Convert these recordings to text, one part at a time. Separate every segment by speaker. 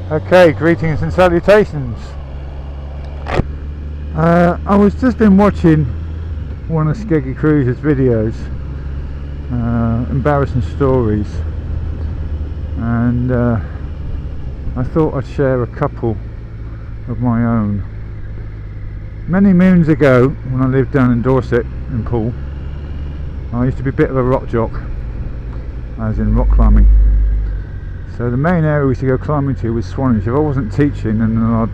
Speaker 1: Okay, greetings and salutations. I was just been watching one of Skeggy Cruise's videos, embarrassing stories, and I thought I'd share a couple of my own. Many moons ago, when I lived down in Dorset in Poole, I used to be a bit of a rock jock, as in rock climbing. So the main area we used to go climbing to was Swanage. If I wasn't teaching, then I'd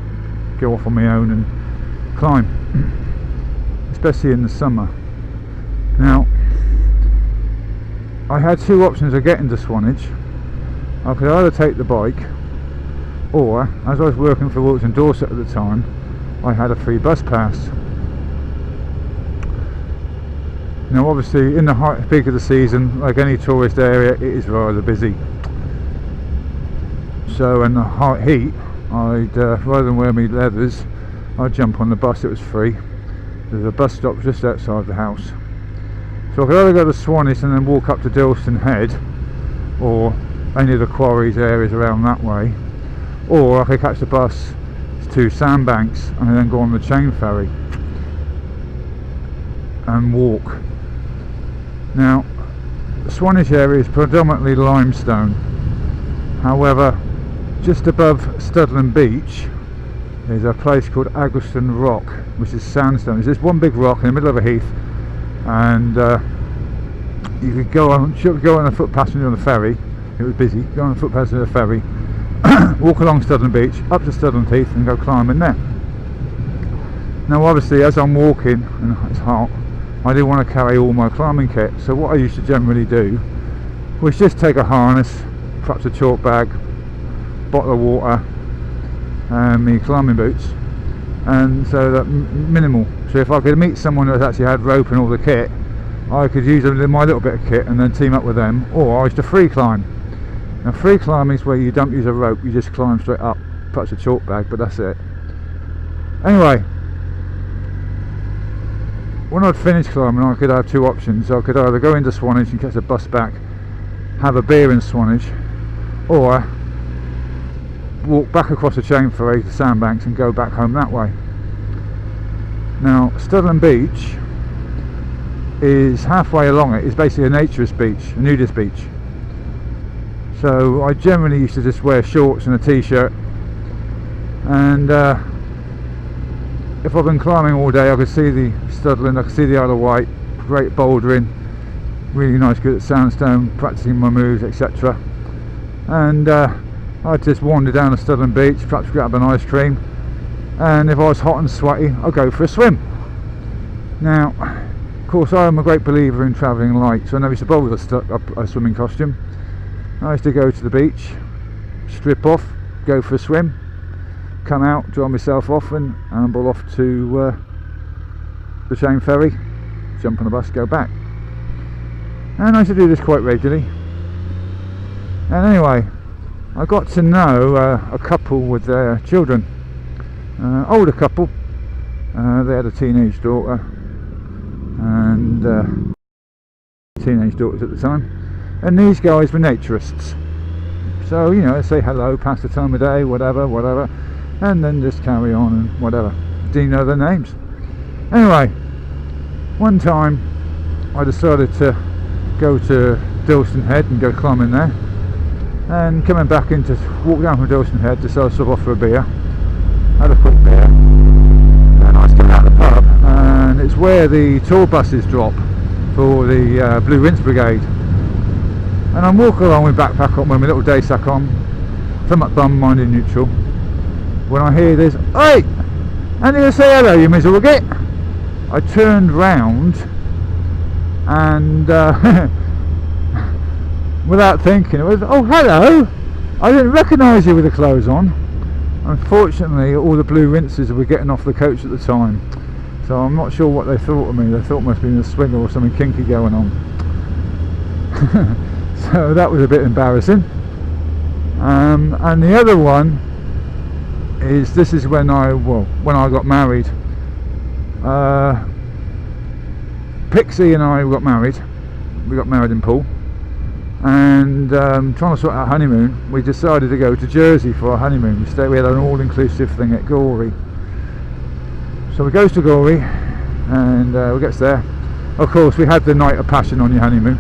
Speaker 1: go off on my own and climb, especially in the summer. Now, I had two options of getting to Swanage. I could either take the bike, or, as I was working for Wilton Dorset at the time, I had a free bus pass. Now obviously in the peak of the season, like any tourist area, it is rather busy. So in the hot heat, I'd rather than wear my leathers, I'd jump on the bus. It was free. There's a bus stop just outside the house. So I could either go to Swanage and then walk up to Darkstone Head, or any of the quarries areas around that way, or I could catch the bus to Sandbanks and then go on the chain ferry and walk. Now, the Swanage area is predominantly limestone. However, just above Studland Beach there's a place called Aggleston Rock, which is sandstone. It's just one big rock in the middle of a heath, and you could go on a foot passenger on the ferry. It was busy. Go on a foot passenger on the ferry, walk along Studland Beach up to Studland Heath and go climbing there. Now obviously as I'm walking and it's hot, I didn't want to carry all my climbing kit, so what I used to generally do was just take a harness, perhaps a chalk bag, bottle of water, and my climbing boots, and so that minimal. So if I could meet someone that actually had rope and all the kit, I could use my little bit of kit and then team up with them, or I used to free climb. Now free climbing is where you don't use a rope, you just climb straight up, perhaps a chalk bag, but that's it. Anyway, when I'd finished climbing, I could have two options. I could either go into Swanage and catch a bus back, have a beer in Swanage, or walk back across the chain ferry to Sandbanks and go back home that way. Now Studland Beach is halfway along it. It's basically a naturist beach, a nudist beach. So I generally used to just wear shorts and a t-shirt, and if I've been climbing all day, I could see the Studland, I could see the Isle of Wight, great bouldering, really nice, good at sandstone, practicing my moves, etc. And I'd just wander down to Studland Beach, perhaps grab an ice cream, and if I was hot and sweaty, I'd go for a swim. Now, of course, I am a great believer in travelling light, so I never used to bother with a swimming costume. I used to go to the beach, strip off, go for a swim, come out, dry myself off, and amble off to the chain ferry, jump on the bus, go back. And I used to do this quite regularly. And anyway, I got to know a couple with their children, older couple. They had a teenage daughter and teenage daughters at the time, and these guys were naturists. So, you know, say hello, pass the time of day, whatever, and then just carry on and whatever. Didn't know their names. Anyway, one time I decided to go to Darkstone Head and go climbing there, and coming back into walk down from Darkstone Head, decided to stop off for a beer, had a quick beer, and I was coming out of the pub, and it's where the tour buses drop for the Blue Rinse Brigade. And I'm walking along with backpack on, with my little day sack on, thumb up bum, mind in neutral, when I hear this, "Hey! And you say hello, you miserable git?" I turned round and without thinking, it was, "Oh, hello! I didn't recognise you with the clothes on." Unfortunately, all the blue rinses were getting off the coach at the time, so I'm not sure what they thought of me. They thought I must have been a swinger or something kinky going on. So that was a bit embarrassing. And the other one is, this is when I got married. Pixie and I got married. We got married in Poole. and trying to sort out honeymoon, we decided to go to Jersey for our honeymoon. We had an all-inclusive thing at Gorey. So we goes to Gorey, and we gets there. Of course, we had the night of passion on your honeymoon.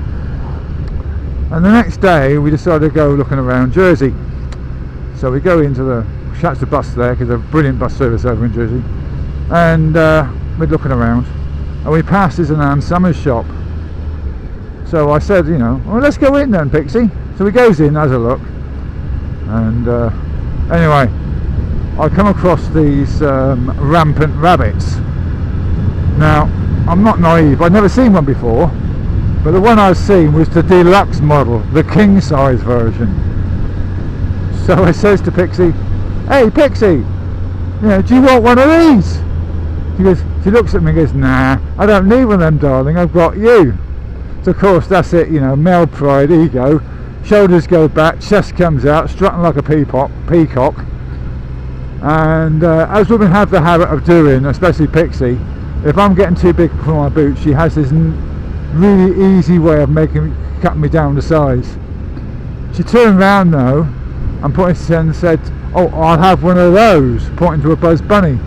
Speaker 1: And the next day, we decided to go looking around Jersey. So we go into the catch the bus there, because there's a brilliant bus service over in Jersey. And we're looking around, and we passed this Ann Summers shop. So I said, you know, well, let's go in then, Pixie. So he goes in, has a look, and anyway, I come across these rampant rabbits. Now, I'm not naive, I'd never seen one before, but the one I've seen was the deluxe model, the king size version. So I says to Pixie, hey Pixie, you know, do you want one of these? She looks at me and goes, nah, I don't need one of them, darling, I've got you. So of course that's it, you know, male pride, ego, shoulders go back, chest comes out, strutting like a peacock. And as women have the habit of doing, especially Pixie, if I'm getting too big for my boots, she has this really easy way of cutting me down to size. She turned round though and pointed and said, oh, I'll have one of those, pointing to a Buzz Bunny.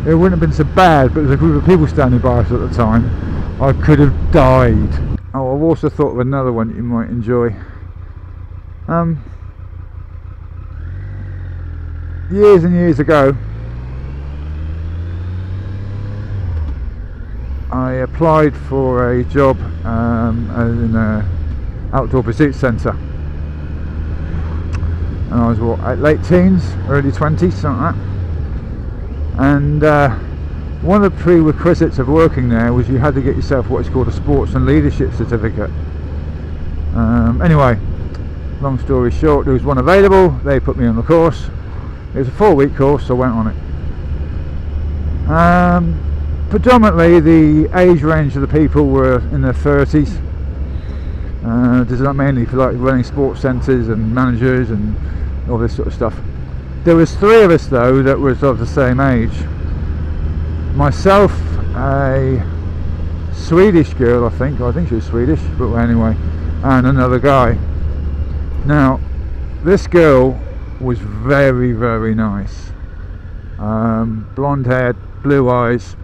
Speaker 1: It wouldn't have been so bad, but there was a group of people standing by us at the time. I could have died. Oh, I've also thought of another one that you might enjoy. Years and years ago, I applied for a job in an outdoor pursuit centre, and I was late teens, early 20s, something like that. And one of the prerequisites of working there was you had to get yourself what is called a sports and leadership certificate. Anyway, long story short, there was one available. They put me on the course. It was a 4-week course, so I went on it. Predominantly the age range of the people were in their 30s. This is not mainly for like running sports centres and managers and all this sort of stuff. There was 3 of us though that was of the same age. Myself, a Swedish girl, I think she was Swedish, but anyway, and another guy. Now, this girl was very, very nice. Blonde haired, blue eyes,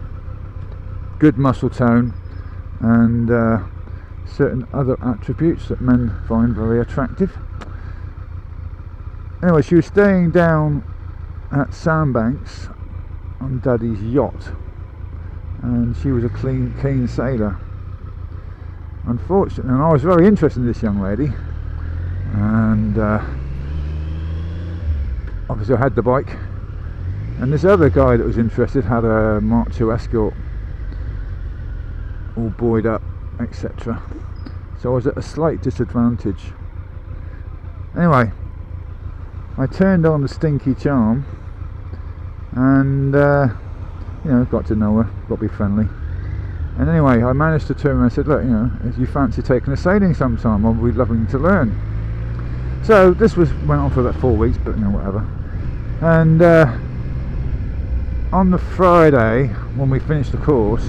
Speaker 1: good muscle tone, and certain other attributes that men find very attractive. Anyway, she was staying down at Sandbanks on Daddy's yacht, and she was a keen sailor. Unfortunately, and I was very interested in this young lady, and obviously I had the bike, and this other guy that was interested had a Mark II Escort, all buoyed up, etc. So I was at a slight disadvantage. Anyway, I turned on the Stinky charm, and you know, got to know her, got to be friendly. And anyway, I managed to turn around and said, look, you know, if you fancy taking a sailing sometime, I'd be loving to learn. So this went on for about 4 weeks, but you know, whatever. And on the Friday, when we finished the course,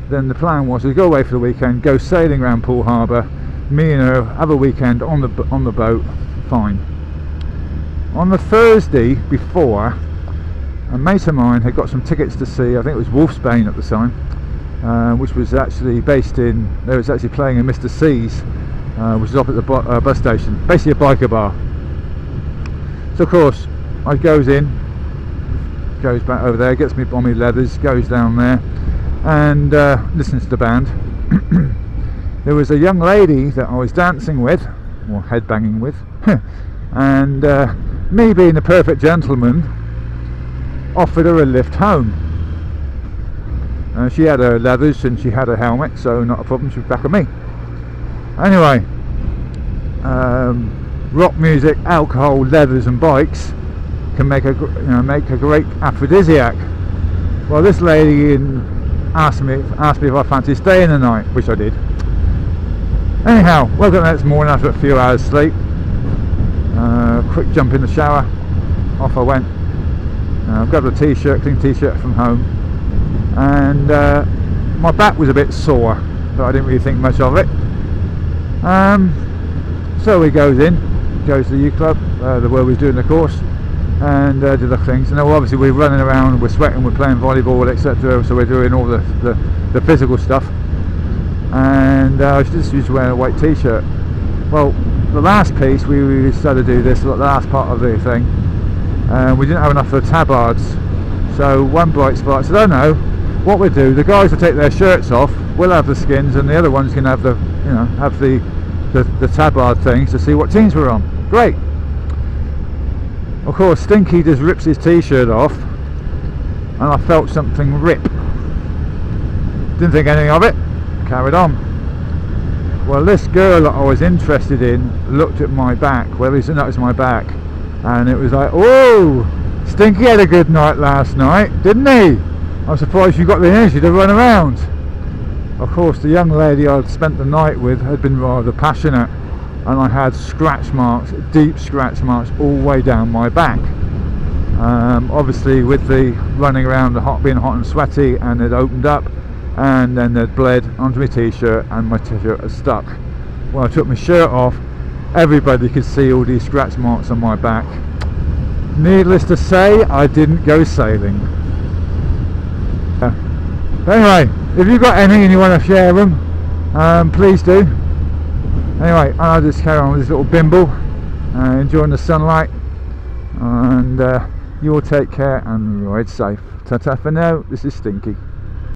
Speaker 1: then the plan was to go away for the weekend, go sailing around Poole Harbour, me and her have a weekend on the boat, fine. On the Thursday before, a mate of mine had got some tickets to see, I think it was Wolfsbane at the time, which was actually based in, they was actually playing in Mr. C's, which is up at the bus station, basically a biker bar. So of course, I goes back over there, gets me on my leathers, goes down there, and listens to the band. There was a young lady that I was dancing with, or headbanging with, and me being the perfect gentleman, offered her a lift home. She had her leathers and she had her helmet, so not a problem, she was back on me. Anyway, rock music, alcohol, leathers and bikes can make a great aphrodisiac. Well, this lady asked me if I fancied staying the night, which I did. Anyhow, woke up the next morning after a few hours sleep, quick jump in the shower, off I went. Grabbed a t-shirt, clean t-shirt from home, and my back was a bit sore, but I didn't really think much of it. So he goes to the youth club, where we was doing the course, and did the things. And obviously we're running around, we're sweating, we're playing volleyball, etc. So we're doing all the physical stuff. And I was just wearing a white t-shirt. Well, the last piece we started to do this, the last part of the thing, we didn't have enough of the tabards. So one bright spot said, "Oh no, what we do? The guys will take their shirts off. We'll have the skins, and the other ones can have the, have the tabard things to see what teams we're on." Great. Of course, Stinky just rips his t-shirt off, and I felt something rip. Didn't think anything of it. Carried on. Well, this girl that I was interested in looked at my back. Well, at least noticed my back, and it was like, "Oh, Stinky had a good night last night, didn't he? I'm surprised you got the energy to run around." Of course, the young lady I'd spent the night with had been rather passionate, and I had scratch marks, deep scratch marks, all the way down my back. Obviously, with the running around, being hot and sweaty, and it opened up, and then it bled onto my t-shirt, and my t-shirt was stuck. When I took my shirt off, everybody could see all these scratch marks on my back. Needless to say, I didn't go sailing. Anyway, if you've got any and you want to share them, please do. Anyway, I'll just carry on with this little bimble, enjoying the sunlight, and you all take care and ride safe. Ta-ta for now. This is Stinky.